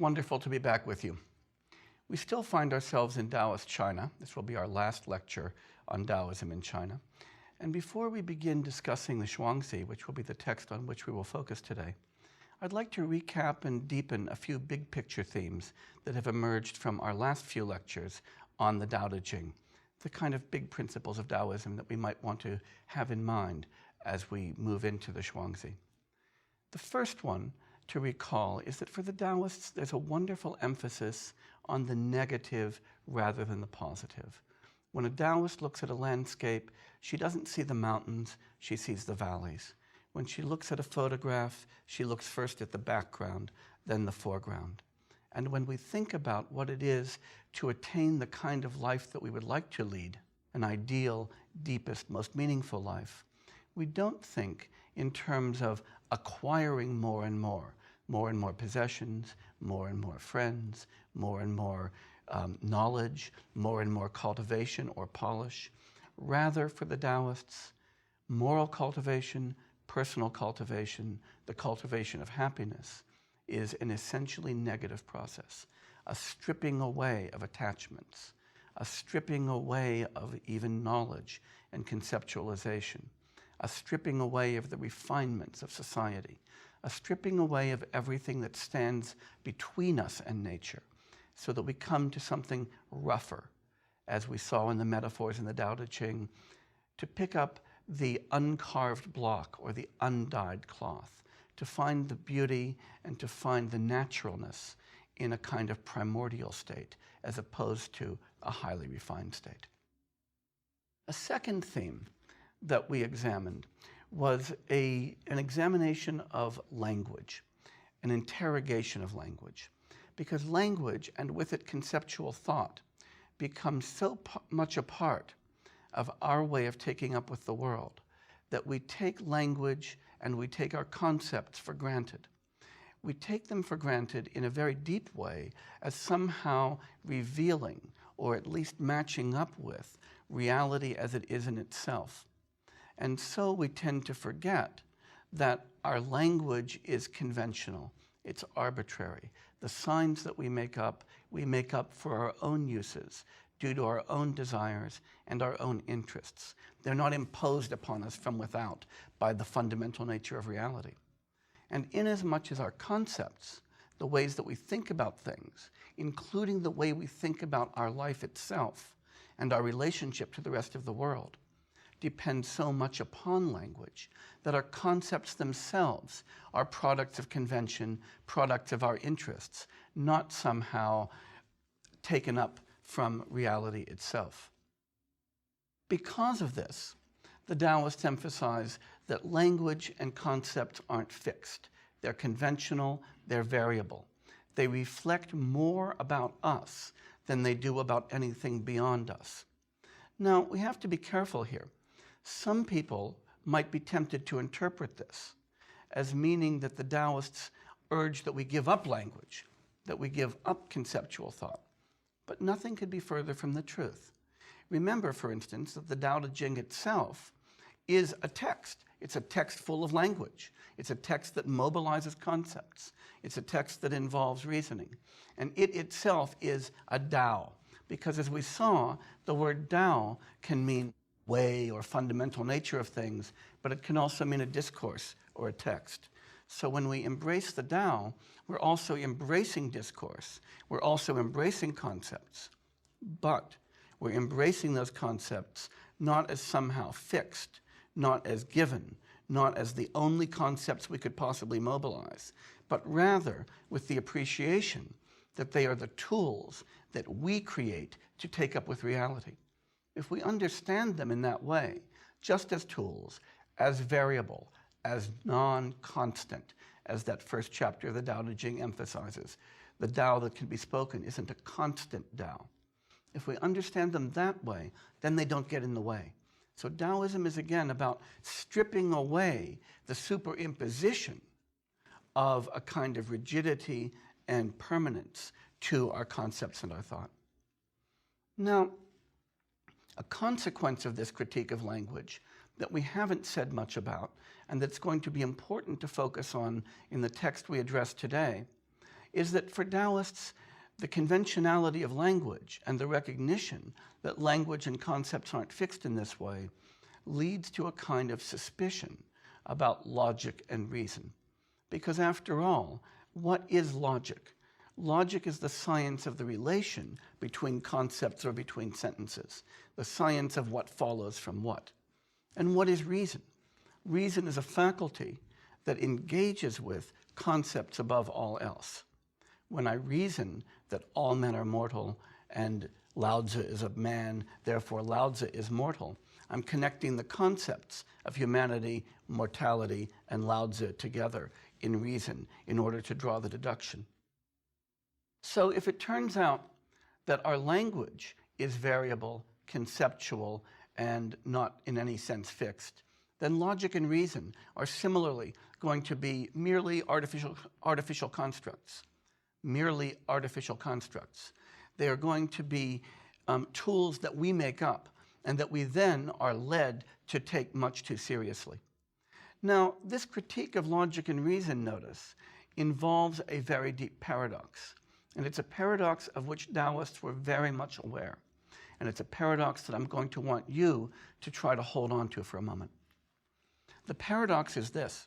wonderful to be back with you. We still find ourselves in Taoist China. This will be our last lecture on Taoism in China. And before we begin discussing the Shuangzi, which will be the text on which we will focus today, I'd like to recap and deepen a few big picture themes that have emerged from our last few lectures on the Tao Te Ching, the kind of big principles of Taoism that we might want to have in mind as we move into the Shuangzi. The first one to recall is that for the Taoists, there's a wonderful emphasis on the negative rather than the positive. When a Taoist looks at a landscape, she doesn't see the mountains, she sees the valleys. When she looks at a photograph, she looks first at the background, then the foreground. And when we think about what it is to attain the kind of life that we would like to lead, an ideal, deepest, most meaningful life, we don't think in terms of acquiring more and more possessions, more and more friends, more and more knowledge, more and more cultivation or polish. Rather, for the Taoists, moral cultivation, personal cultivation, the cultivation of happiness is an essentially negative process, a stripping away of attachments, a stripping away of even knowledge and conceptualization, a stripping away of the refinements of society, a stripping away of everything that stands between us and nature, so that we come to something rougher, as we saw in the metaphors in the Tao Te Ching, to pick up the uncarved block or the undyed cloth, to find the beauty and to find the naturalness in a kind of primordial state, as opposed to a highly refined state. A second theme that we examined was an examination of language, an interrogation of language, because language, and with it conceptual thought, becomes so much a part of our way of taking up with the world that we take language and we take our concepts for granted. We take them for granted in a very deep way as somehow revealing, or at least matching up with, reality as it is in itself. And so we tend to forget that our language is conventional, it's arbitrary. The signs that we make up for our own uses, due to our own desires and our own interests. They're not imposed upon us from without by the fundamental nature of reality. And inasmuch as our concepts, the ways that we think about things, including the way we think about our life itself and our relationship to the rest of the world, depend so much upon language that our concepts themselves are products of convention, products of our interests, not somehow taken up from reality itself. Because of this, the Taoists emphasize that language and concepts aren't fixed. They're conventional, they're variable. They reflect more about us than they do about anything beyond us. Now, we have to be careful here. Some people might be tempted to interpret this as meaning that the Taoists urge that we give up language, that we give up conceptual thought. But nothing could be further from the truth. Remember, for instance, that the Tao Te Ching itself is a text. It's a text full of language. It's a text that mobilizes concepts. It's a text that involves reasoning. And it itself is a Tao, because as we saw, the word Tao can mean way or fundamental nature of things, but it can also mean a discourse or a text. So when we embrace the Tao, we're also embracing discourse. We're also embracing concepts, but we're embracing those concepts not as somehow fixed, not as given, not as the only concepts we could possibly mobilize, but rather with the appreciation that they are the tools that we create to take up with reality. If we understand them in that way, just as tools, as variable, as non-constant, as that first chapter of the Tao Te Ching emphasizes, the Tao that can be spoken isn't a constant Tao. If we understand them that way, then they don't get in the way. So Taoism is again about stripping away the superimposition of a kind of rigidity and permanence to our concepts and our thought. Now, a consequence of this critique of language that we haven't said much about, and that's going to be important to focus on in the text we address today, is that for Taoists, the conventionality of language and the recognition that language and concepts aren't fixed in this way leads to a kind of suspicion about logic and reason. Because after all, what is logic? Logic is the science of the relation between concepts or between sentences, the science of what follows from what. And what is reason? Reason is a faculty that engages with concepts above all else. When I reason that all men are mortal and Elytz is a man, therefore Elytz is mortal, I'm connecting the concepts of humanity, mortality, and Elytz together in reason in order to draw the deduction. So if it turns out that our language is variable, conceptual, and not in any sense fixed, then logic and reason are similarly going to be merely artificial constructs. Merely artificial constructs. They are going to be tools that we make up and that we then are led to take much too seriously. Now, this critique of logic and reason, notice, involves a very deep paradox. And it's a paradox of which Taoists were very much aware. And it's a paradox that I'm going to want you to try to hold on to for a moment. The paradox is this.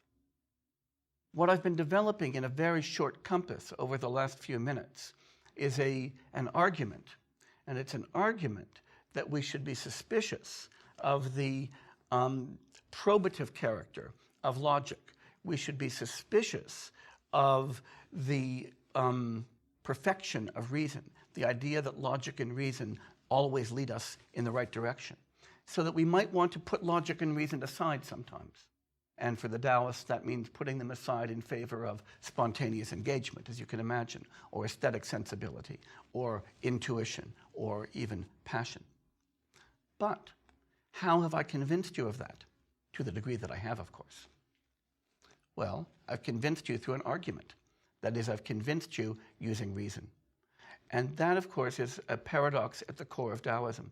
What I've been developing in a very short compass over the last few minutes is an argument. And it's an argument that we should be suspicious of the probative character of logic. We should be suspicious of the perfection of reason, the idea that logic and reason always lead us in the right direction, so that we might want to put logic and reason aside sometimes. And for the Taoists, that means putting them aside in favor of spontaneous engagement, as you can imagine, or aesthetic sensibility, or intuition, or even passion. But how have I convinced you of that? To the degree that I have, of course. Well, I've convinced you through an argument. That is, I've convinced you using reason. And that, of course, is a paradox at the core of Taoism.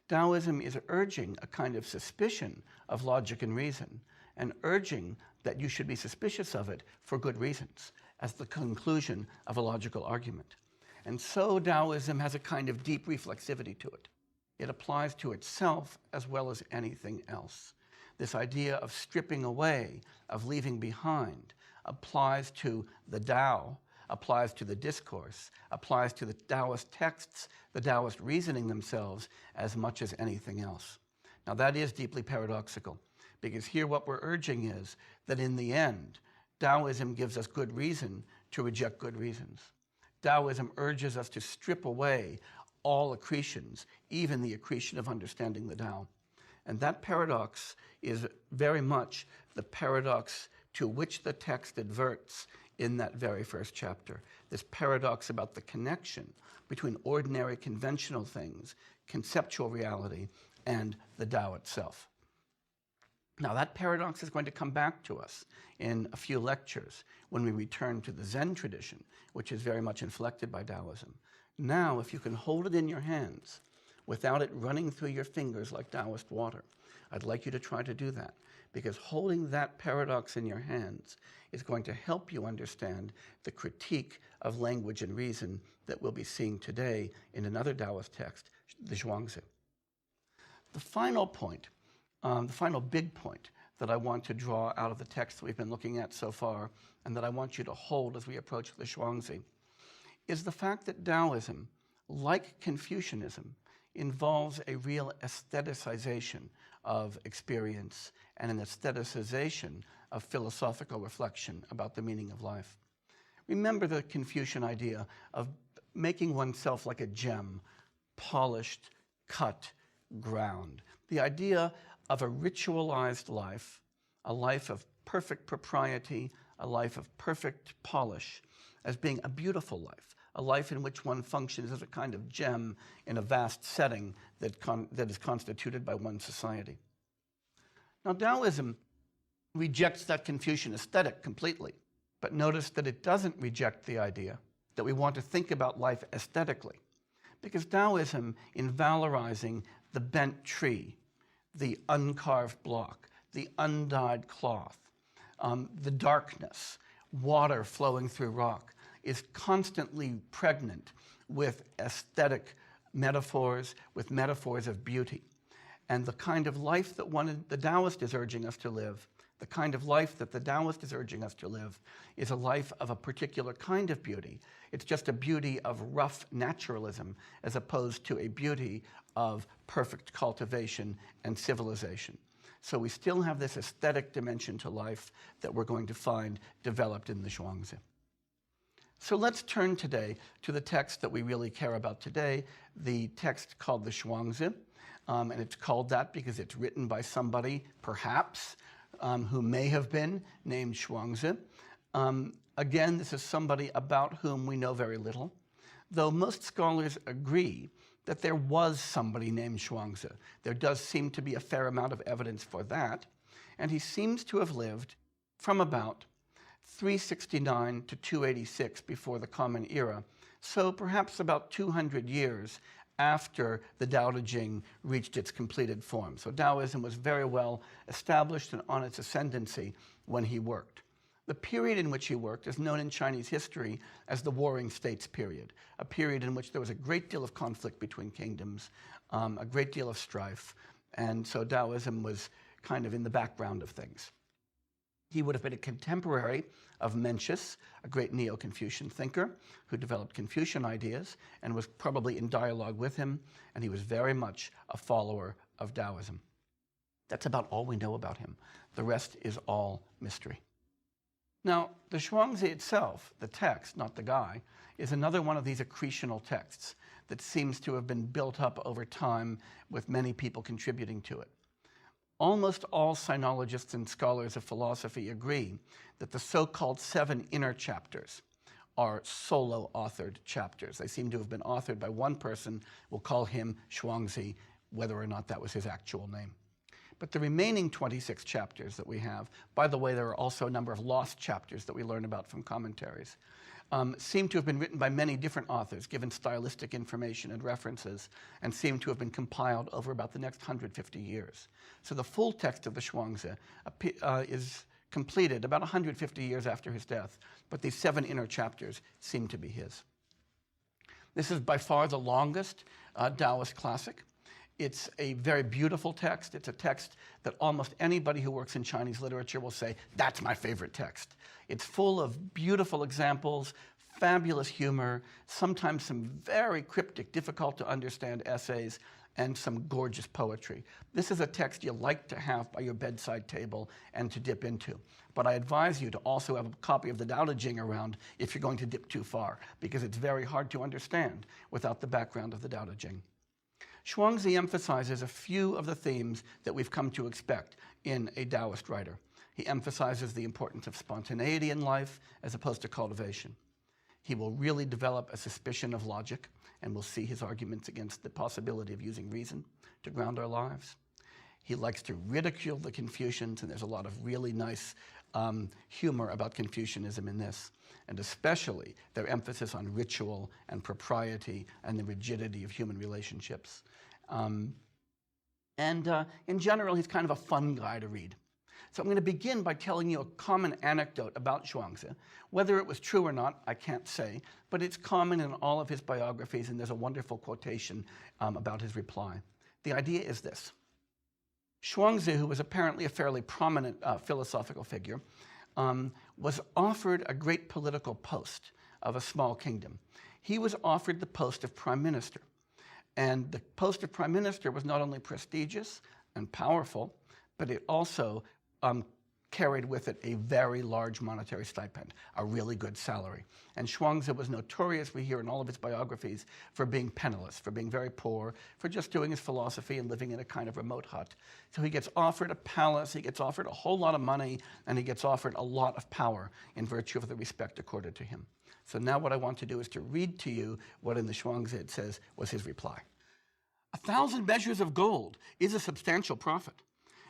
Taoism is urging a kind of suspicion of logic and reason, and urging that you should be suspicious of it for good reasons, as the conclusion of a logical argument. And so Taoism has a kind of deep reflexivity to it. It applies to itself as well as anything else. This idea of stripping away, of leaving behind, applies to the Tao, applies to the discourse, applies to the Taoist texts, the Taoist reasoning themselves, as much as anything else. Now that is deeply paradoxical, because here what we're urging is that in the end, Taoism gives us good reason to reject good reasons. Taoism urges us to strip away all accretions, even the accretion of understanding the Tao. And that paradox is very much the paradox to which the text adverts in that very first chapter. This paradox about the connection between ordinary conventional things, conceptual reality, and the Tao itself. Now that paradox is going to come back to us in a few lectures when we return to the Zen tradition, which is very much inflected by Taoism. Now, if you can hold it in your hands without it running through your fingers like Taoist water, I'd like you to try to do that, because holding that paradox in your hands is going to help you understand the critique of language and reason that we'll be seeing today in another Taoist text, the Zhuangzi. The final point, the final big point that I want to draw out of the text that we've been looking at so far, and that I want you to hold as we approach the Zhuangzi, is the fact that Taoism, like Confucianism, involves a real aestheticization of experience and an aestheticization of philosophical reflection about the meaning of life. Remember the Confucian idea of making oneself like a gem, polished, cut, ground. The idea of a ritualized life, a life of perfect propriety, a life of perfect polish, as being a beautiful life, a life in which one functions as a kind of gem in a vast setting that is constituted by one society. Now, Taoism rejects that Confucian aesthetic completely, but notice that it doesn't reject the idea that we want to think about life aesthetically, because Taoism, in valorizing the bent tree, the uncarved block, the undyed cloth, the darkness, water flowing through rock, is constantly pregnant with aesthetic metaphors, with metaphors of beauty. And the kind of life that the Taoist is urging us to live, the kind of life that the Taoist is urging us to live, is a life of a particular kind of beauty. It's just a beauty of rough naturalism as opposed to a beauty of perfect cultivation and civilization. So we still have this aesthetic dimension to life that we're going to find developed in the Zhuangzi. So let's turn today to the text that we really care about today, the text called the Zhuangzi. And it's called that because it's written by somebody, perhaps, who may have been named Zhuangzi. Again, this is somebody about whom we know very little, though most scholars agree that there was somebody named Zhuangzi. There does seem to be a fair amount of evidence for that, and he seems to have lived from about 369 to 286 before the Common Era, so perhaps about 200 years after the Tao Te Ching reached its completed form. So Taoism was very well established and on its ascendancy when he worked. The period in which he worked is known in Chinese history as the Warring States period, a period in which there was a great deal of conflict between kingdoms, a great deal of strife, and so Taoism was kind of in the background of things. He would have been a contemporary of Mencius, a great Neo-Confucian thinker who developed Confucian ideas and was probably in dialogue with him, and he was very much a follower of Taoism. That's about all we know about him. The rest is all mystery. Now, the Zhuangzi itself, the text, not the guy, is another one of these accretional texts that seems to have been built up over time with many people contributing to it. Almost all sinologists and scholars of philosophy agree that the so-called 7 inner chapters are solo-authored chapters. They seem to have been authored by one person. We'll call him Zhuangzi, whether or not that was his actual name. But the remaining 26 chapters that we have, by the way, there are also a number of lost chapters that we learn about from commentaries, seem to have been written by many different authors, given stylistic information and references, and seem to have been compiled over about the next 150 years. So the full text of the Zhuangzi is completed about 150 years after his death, but these 7 inner chapters seem to be his. This is by far the longest Taoist classic. It's a very beautiful text. It's a text that almost anybody who works in Chinese literature will say, that's my favorite text. It's full of beautiful examples, fabulous humor, sometimes some very cryptic, difficult to understand essays, and some gorgeous poetry. This is a text you like to have by your bedside table and to dip into. But I advise you to also have a copy of the Tao Te Ching around if you're going to dip too far, because it's very hard to understand without the background of the Tao Te Ching. Zhuangzi emphasizes a few of the themes that we've come to expect in a Taoist writer. He emphasizes the importance of spontaneity in life as opposed to cultivation. He will really develop a suspicion of logic, and we'll see his arguments against the possibility of using reason to ground our lives. He likes to ridicule the Confucians, and there's a lot of really nice humor about Confucianism in this, and especially their emphasis on ritual and propriety and the rigidity of human relationships. In general, he's kind of a fun guy to read. So I'm going to begin by telling you a common anecdote about Zhuangzi. Whether it was true or not, I can't say, but it's common in all of his biographies, and there's a wonderful quotation about his reply. The idea is this. Zhuangzi, who was apparently a fairly prominent philosophical figure, was offered a great political post of a small kingdom. He was offered the post of prime minister. And the post of prime minister was not only prestigious and powerful, but it also carried with it a very large monetary stipend, a really good salary. And Zhuangzi was notorious, we hear in all of his biographies, for being penniless, for being very poor, for just doing his philosophy and living in a kind of remote hut. So he gets offered a palace, he gets offered a whole lot of money, and he gets offered a lot of power in virtue of the respect accorded to him. So now what I want to do is to read to you what in the Zhuangzi it says was his reply. 1,000 measures of gold is a substantial profit,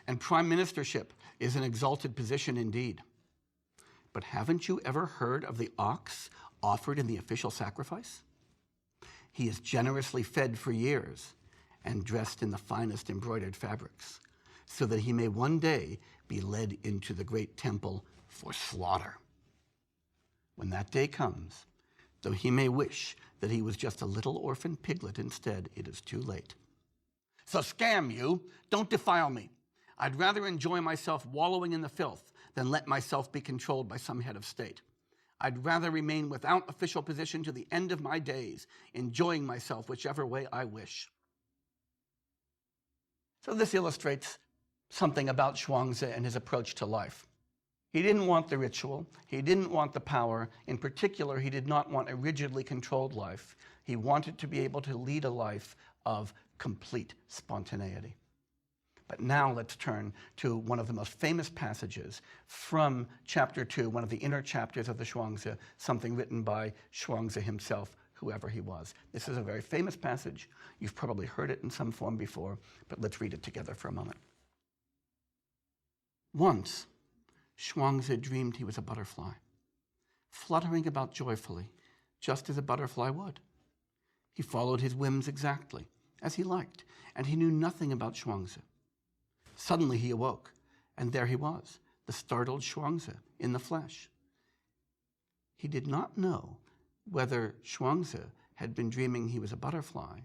and prime ministership is an exalted position indeed. But haven't you ever heard of the ox offered in the official sacrifice? He is generously fed for years and dressed in the finest embroidered fabrics, so that he may one day be led into the great temple for slaughter. When that day comes, Though he may wish that he was just a little orphan piglet instead, it is too late. So scam you, don't defile me. I'd rather enjoy myself wallowing in the filth than let myself be controlled by some head of state. I'd rather remain without official position to the end of my days, enjoying myself whichever way I wish. So this illustrates something about Zhuangzi and his approach to life. He didn't want the ritual. He didn't want the power. In particular, he did not want a rigidly controlled life. He wanted to be able to lead a life of complete spontaneity. But now let's turn to one of the most famous passages from chapter 2, one of the inner chapters of the Zhuangzi, something written by Zhuangzi himself, whoever he was. This is a very famous passage. You've probably heard it in some form before, but let's read it together for a moment. Once, Zhuangzi dreamed he was a butterfly, fluttering about joyfully, just as a butterfly would. He followed his whims exactly, as he liked, and he knew nothing about Zhuangzi. Suddenly he awoke, and there he was, the startled Zhuangzi in the flesh. He did not know whether Zhuangzi had been dreaming he was a butterfly,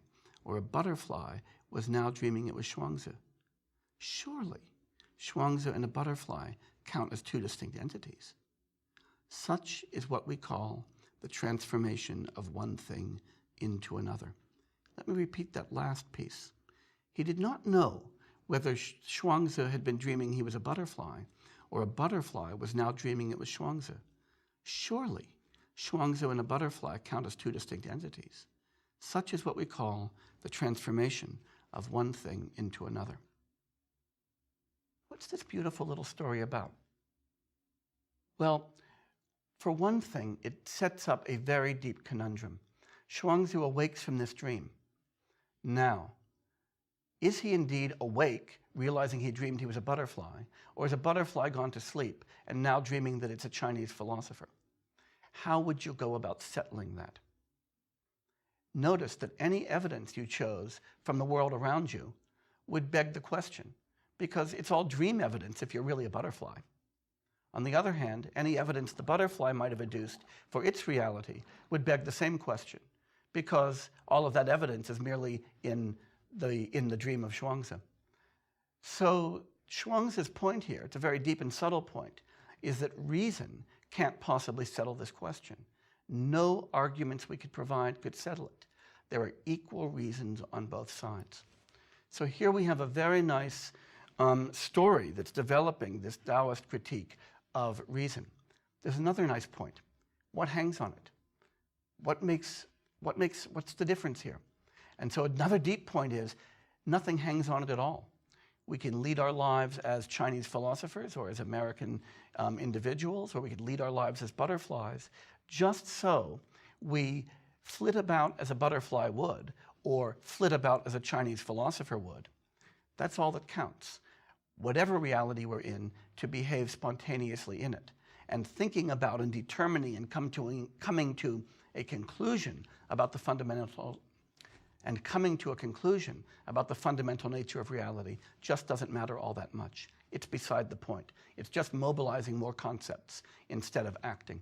or a butterfly was now dreaming it was Zhuangzi. Surely, Zhuangzi and a butterfly count as two distinct entities. Such is what we call the transformation of one thing into another. Let me repeat that last piece. He did not know whether Zhuangzi had been dreaming he was a butterfly, or a butterfly was now dreaming it was Zhuangzi. Surely, Zhuangzi and a butterfly count as two distinct entities. Such is what we call the transformation of one thing into another. What's this beautiful little story about? Well, for one thing, it sets up a very deep conundrum. Zhuangzi awakes from this dream. Now, is he indeed awake, realizing he dreamed he was a butterfly, or is a butterfly gone to sleep and now dreaming that it's a Chinese philosopher? How would you go about settling that? Notice that any evidence you chose from the world around you would beg the question, because it's all dream evidence if you're really a butterfly. On the other hand, any evidence the butterfly might have adduced for its reality would beg the same question, because all of that evidence is merely in the dream of Zhuangzi. So Zhuangzi's point here, it's a very deep and subtle point, is that reason can't possibly settle this question. No arguments we could provide could settle it. There are equal reasons on both sides. So here we have a very nice story that's developing this Taoist critique of reason. There's another nice point. What hangs on it? What's the difference here? And so another deep point is nothing hangs on it at all. We can lead our lives as Chinese philosophers or as American individuals, or we could lead our lives as butterflies, just so we flit about as a butterfly would, or flit about as a Chinese philosopher would. That's all that counts. Whatever reality we're in, to behave spontaneously in it, and thinking about and determining and coming to a conclusion about the fundamental nature of reality just doesn't matter all that much. It's beside the point. It's just mobilizing more concepts instead of acting.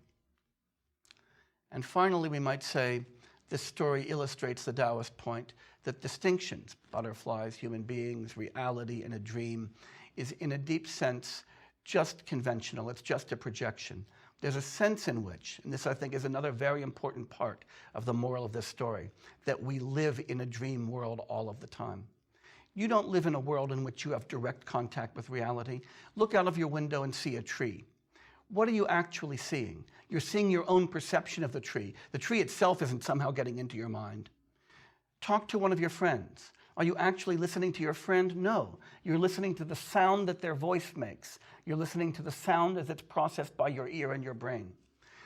And finally, we might say this story illustrates the Taoist point that distinctions, butterflies, human beings, reality, and a dream, is in a deep sense just conventional. It's just a projection. There's a sense in which, and this I think is another very important part of the moral of this story, that we live in a dream world all of the time. You don't live in a world in which you have direct contact with reality. Look out of your window and see a tree. What are you actually seeing? You're seeing your own perception of the tree. The tree itself isn't somehow getting into your mind. Talk to one of your friends. Are you actually listening to your friend? No. You're listening to the sound that their voice makes. You're listening to the sound as it's processed by your ear and your brain.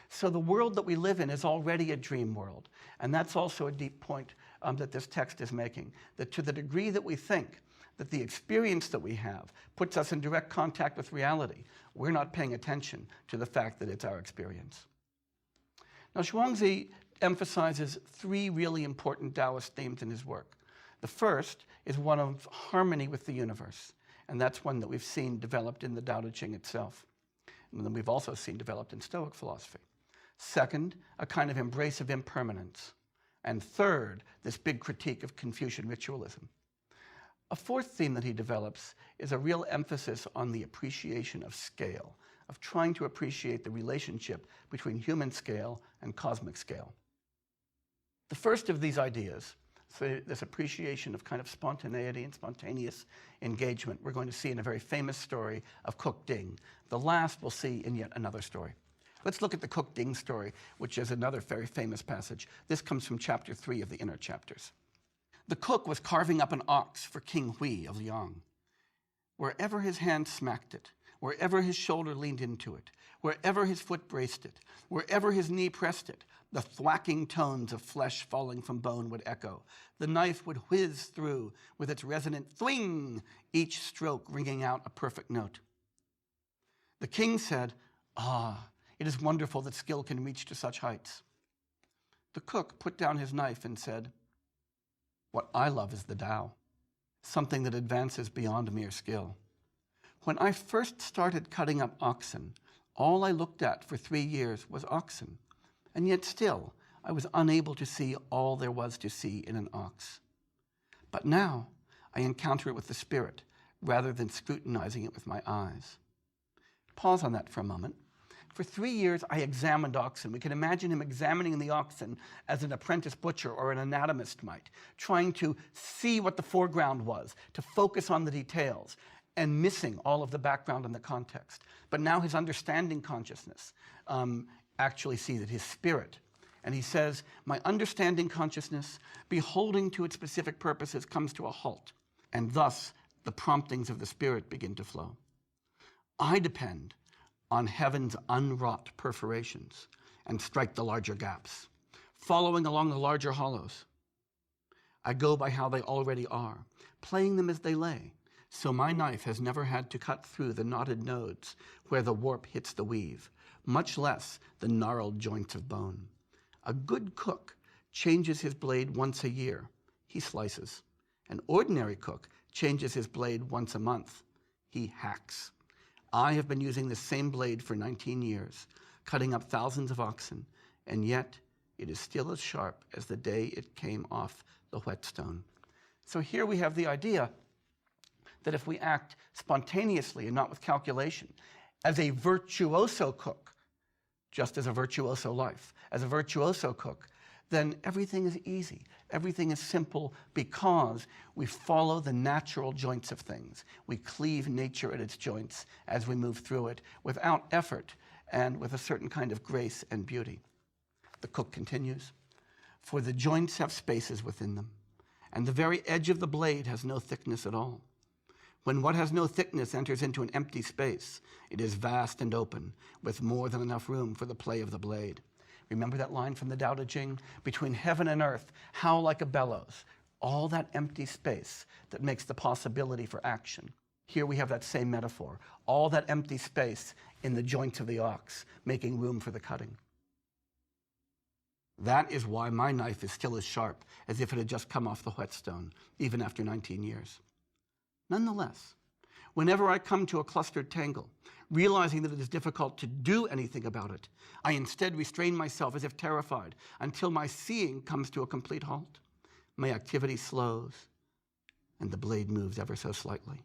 So the world that we live in is already a dream world. And that's also a deep point that this text is making, that to the degree that we think that the experience that we have puts us in direct contact with reality, we're not paying attention to the fact that it's our experience. Now, Zhuangzi emphasizes three really important Taoist themes in his work. The first is one of harmony with the universe, and that's one that we've seen developed in the Tao Te Ching itself, and then we've also seen developed in Stoic philosophy. Second, a kind of embrace of impermanence. And third, this big critique of Confucian ritualism. A fourth theme that he develops is a real emphasis on the appreciation of scale, of trying to appreciate the relationship between human scale and cosmic scale. The first of these ideas, so this appreciation of kind of spontaneity and spontaneous engagement, we're going to see in a very famous story of Cook Ding. The last we'll see in yet another story. Let's look at the Cook Ding story, which is another very famous passage. This comes from chapter 3 of the inner chapters. The cook was carving up an ox for King Hui of Liang. Wherever his hand smacked it, wherever his shoulder leaned into it, wherever his foot braced it, wherever his knee pressed it, the thwacking tones of flesh falling from bone would echo. The knife would whiz through with its resonant thwing, each stroke ringing out a perfect note. The king said, "Ah, it is wonderful that skill can reach to such heights." The cook put down his knife and said, "What I love is the Tao, something that advances beyond mere skill. When I first started cutting up oxen, all I looked at for 3 years was oxen, and yet still I was unable to see all there was to see in an ox. But now I encounter it with the spirit rather than scrutinizing it with my eyes." Pause on that for a moment. For 3 years, I examined oxen. We can imagine him examining the oxen as an apprentice butcher or an anatomist might, trying to see what the foreground was, to focus on the details, and missing all of the background and the context. But now his understanding consciousness actually sees it, his spirit. And he says, "My understanding consciousness, beholding to its specific purposes, comes to a halt, and thus the promptings of the spirit begin to flow. I depend on heaven's unwrought perforations and strike the larger gaps, following along the larger hollows. I go by how they already are, playing them as they lay, so my knife has never had to cut through the knotted nodes where the warp hits the weave, much less the gnarled joints of bone. A good cook changes his blade once a year. He slices. An ordinary cook changes his blade once a month. He hacks. I have been using the same blade for 19 years, cutting up thousands of oxen, and yet it is still as sharp as the day it came off the whetstone." So here we have the idea that if we act spontaneously and not with calculation, as a virtuoso cook, just as a virtuoso life, as a virtuoso cook, then everything is easy. Everything is simple because we follow the natural joints of things. We cleave nature at its joints as we move through it without effort and with a certain kind of grace and beauty. The cook continues, "For the joints have spaces within them, and the very edge of the blade has no thickness at all. When what has no thickness enters into an empty space, it is vast and open, with more than enough room for the play of the blade." Remember that line from the Tao Te Ching? Between heaven and earth, howl like a bellows. All that empty space that makes the possibility for action. Here we have that same metaphor. All that empty space in the joints of the ox, making room for the cutting. That is why my knife is still as sharp as if it had just come off the whetstone, even after 19 years. Nonetheless, whenever I come to a clustered tangle, realizing that it is difficult to do anything about it, I instead restrain myself as if terrified until my seeing comes to a complete halt. My activity slows, and the blade moves ever so slightly.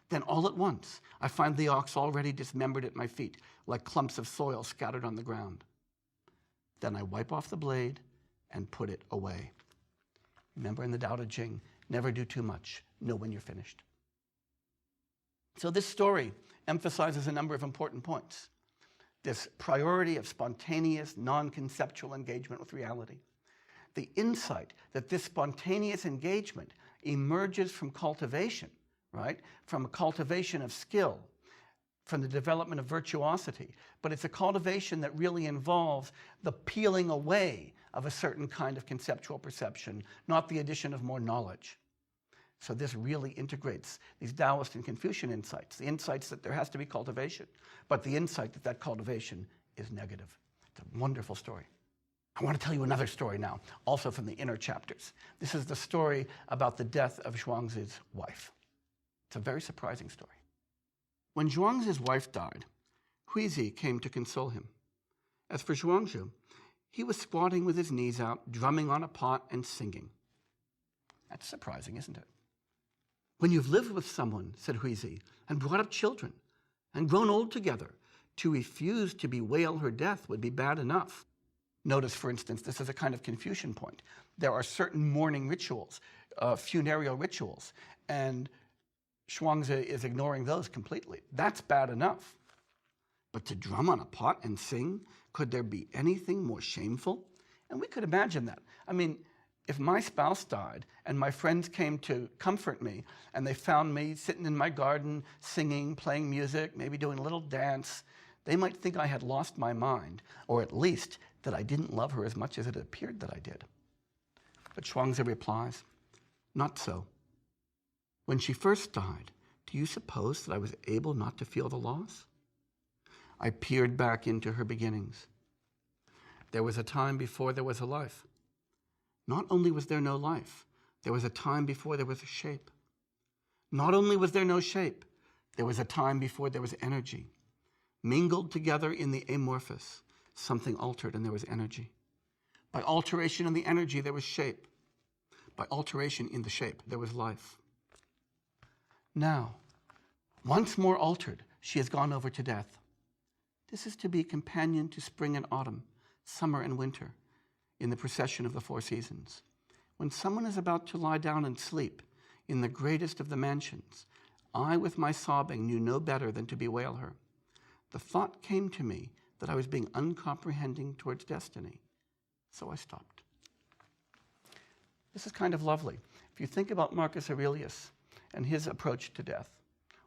Then all at once, I find the ox already dismembered at my feet, like clumps of soil scattered on the ground. Then I wipe off the blade and put it away. Remember in the Tao Te Ching, never do too much. Know when you're finished. So this story emphasizes a number of important points. This priority of spontaneous, non-conceptual engagement with reality. The insight that this spontaneous engagement emerges from cultivation, right? From a cultivation of skill, from the development of virtuosity. But it's a cultivation that really involves the peeling away of a certain kind of conceptual perception, not the addition of more knowledge. So this really integrates these Taoist and Confucian insights, the insights that there has to be cultivation, but the insight that that cultivation is negative. It's a wonderful story. I want to tell you another story now, also from the inner chapters. This is the story about the death of Zhuangzi's wife. It's a very surprising story. When Zhuangzi's wife died, Huizi came to console him. As for Zhuangzi, he was squatting with his knees out, drumming on a pot and singing. That's surprising, isn't it? When you've lived with someone, said Huizi, and brought up children, and grown old together, to refuse to bewail her death would be bad enough. Notice, for instance, this is a kind of Confucian point. There are certain mourning rituals, funereal rituals, and Zhuangzi is ignoring those completely. That's bad enough. But to drum on a pot and sing, could there be anything more shameful? And we could imagine that. I mean, if my spouse died and my friends came to comfort me and they found me sitting in my garden, singing, playing music, maybe doing a little dance, they might think I had lost my mind, or at least that I didn't love her as much as it appeared that I did. But Zhuangzi replies, not so. When she first died, do you suppose that I was able not to feel the loss? I peered back into her beginnings. There was a time before there was a life. Not only was there no life, there was a time before there was a shape. Not only was there no shape, there was a time before there was energy. Mingled together in the amorphous, something altered and there was energy. By alteration in the energy, there was shape. By alteration in the shape, there was life. Now, once more altered, she has gone over to death. This is to be companion to spring and autumn, summer and winter, in the procession of the four seasons. When someone is about to lie down and sleep in the greatest of the mansions, I, with my sobbing, knew no better than to bewail her. The thought came to me that I was being uncomprehending towards destiny, so I stopped. This is kind of lovely. If you think about Marcus Aurelius and his approach to death,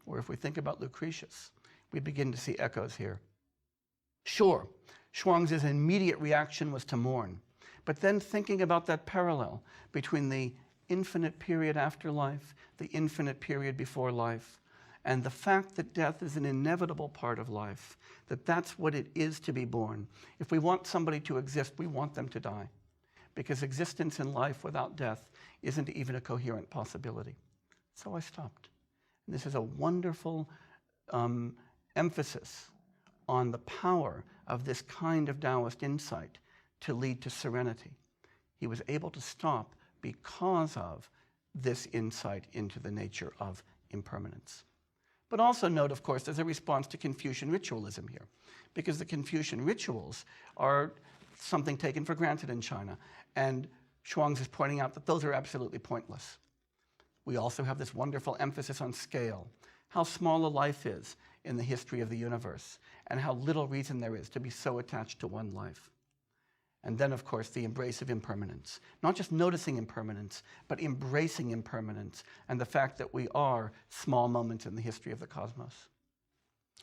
or if we think about Lucretius, we begin to see echoes here. Sure, Zhuangzi's immediate reaction was to mourn, but then thinking about that parallel between the infinite period after life, the infinite period before life, and the fact that death is an inevitable part of life, that's what it is to be born. If we want somebody to exist, we want them to die, because existence in life without death isn't even a coherent possibility. So I stopped. And this is a wonderful emphasis on the power of this kind of Taoist insight to lead to serenity. He was able to stop because of this insight into the nature of impermanence. But also note, of course, there's a response to Confucian ritualism here, because the Confucian rituals are something taken for granted in China, and Zhuangzi is pointing out that those are absolutely pointless. We also have this wonderful emphasis on scale, how small a life is in the history of the universe, and how little reason there is to be so attached to one life. And then, of course, the embrace of impermanence. Not just noticing impermanence, but embracing impermanence and the fact that we are small moments in the history of the cosmos.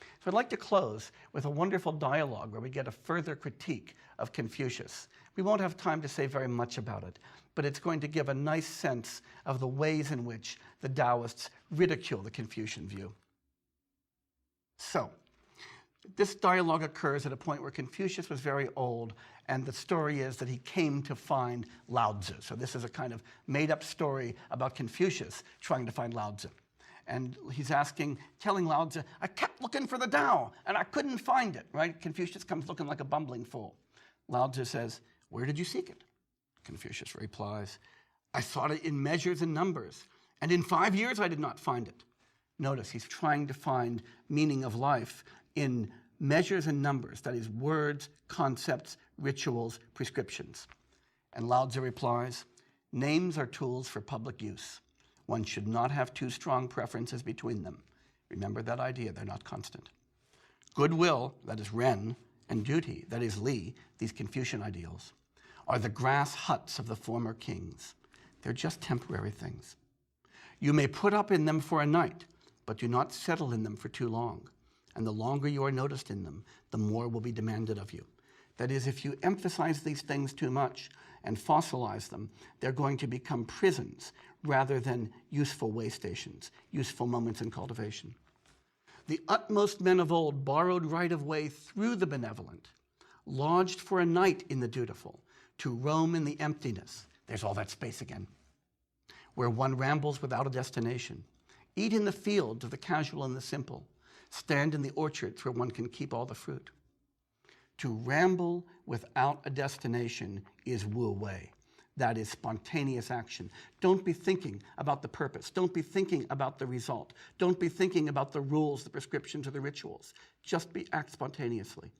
So I'd like to close with a wonderful dialogue where we get a further critique of Confucius. We won't have time to say very much about it, but it's going to give a nice sense of the ways in which the Taoists ridicule the Confucian view. So, this dialogue occurs at a point where Confucius was very old, and the story is that he came to find Lao Tzu. So this is a kind of made-up story about Confucius trying to find Lao Tzu. And he's telling Lao Tzu, I kept looking for the Tao, and I couldn't find it, right? Confucius comes looking like a bumbling fool. Lao Tzu says, where did you seek it? Confucius replies, I sought it in measures and numbers, and in 5 years I did not find it. Notice, he's trying to find meaning of life in measures and numbers, that is, words, concepts, rituals, prescriptions. And Lao Tzu replies, names are tools for public use. One should not have too strong preferences between them. Remember that idea, they're not constant. Goodwill, that is Ren, and duty, that is Li, these Confucian ideals, are the grass huts of the former kings. They're just temporary things. You may put up in them for a night, but do not settle in them for too long. And the longer you are noticed in them, the more will be demanded of you. That is, if you emphasize these things too much and fossilize them, they're going to become prisons rather than useful way stations, useful moments in cultivation. The utmost men of old borrowed right of way through the benevolent, lodged for a night in the dutiful, to roam in the emptiness. There's all that space again, where one rambles without a destination. Eat in the fields of the casual and the simple. Stand in the orchards where one can keep all the fruit. To ramble without a destination is Wu Wei. That is spontaneous action. Don't be thinking about the purpose. Don't be thinking about the result. Don't be thinking about the rules, the prescriptions, or the rituals. Just act spontaneously.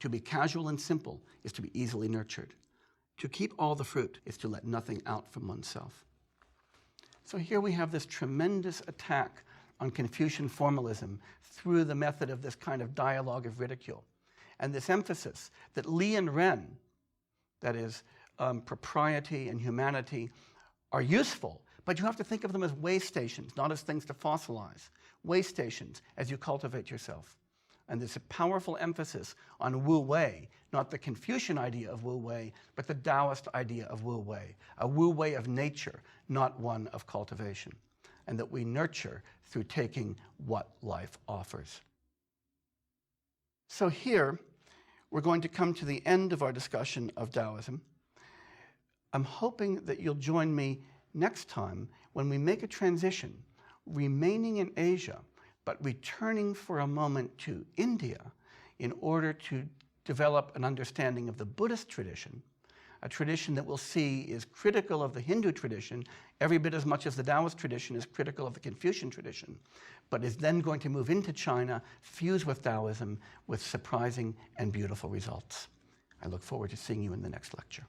To be casual and simple is to be easily nurtured. To keep all the fruit is to let nothing out from oneself. So here we have this tremendous attack on Confucian formalism through the method of this kind of dialogue of ridicule. And this emphasis that Li and Ren, that is, propriety and humanity, are useful, but you have to think of them as way stations, not as things to fossilize. Way stations as you cultivate yourself. And there's a powerful emphasis on Wu Wei, not the Confucian idea of Wu Wei, but the Taoist idea of Wu Wei, a Wu Wei of nature, not one of cultivation, and that we nurture through taking what life offers. So here, we're going to come to the end of our discussion of Taoism. I'm hoping that you'll join me next time when we make a transition, remaining in Asia, but returning for a moment to India in order to develop an understanding of the Buddhist tradition, a tradition that we'll see is critical of the Hindu tradition every bit as much as the Taoist tradition is critical of the Confucian tradition, but is then going to move into China, fuse with Taoism with surprising and beautiful results. I look forward to seeing you in the next lecture.